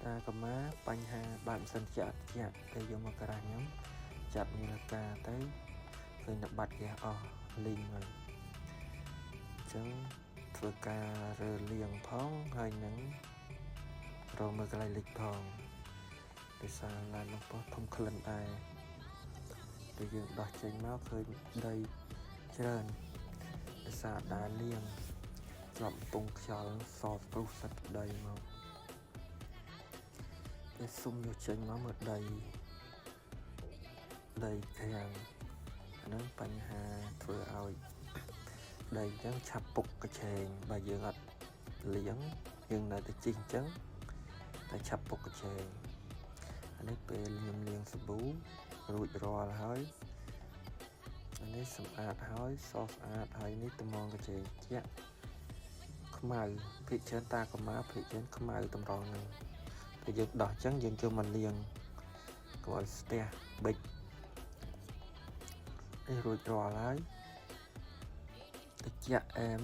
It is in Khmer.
តាកម៉ាបញ្ហាបាត់សិនចាក់ពេលយកមកក្រាញខ្ញុំចាប់នាឡិកាទៅឃើញតែបាត់គេអស់លីងហើយអញ្ចឹងធ្វើការរើលៀងផងហើយនឹងរកមើលកន្លែងលិចផងដោយសារឡាននោះពោះធំក្លិនដែរពេលយើងដោះចេញមកឃើញដីច្រើនដោយសារដាលៀងជាប់ពងខ្យល់សស្រុះសិតដីមកគេសុំយកចេញមកមើលដីខាងហ្នឹងបញ្ហាធ្វើឲ្យដីអញ្ចឹងឆាប់ពុកកញ្ឆេងបើយើងអត់លាងយើងនៅតែជីកអញ្ចឹងតែឆាប់ពុកកញ្ឆេងអានេះពេលខ្ញុំលាងសាប៊ូរួចរាល់ហើយអានេះសម្អាតហើយសស្អាតហើយនេះត្មងកញ្ឆេងជាក់ខ្មៅភាគច្រើនតាកម៉ាភាគច្រើនខ្មៅតម្រងហ្នឹងពេលយើងដោះអញ្ចឹងយើងចូលមកលាងកុំឲ្យស្ទះបិចនេះរួចរាល់ហើយត្រជាក់អែម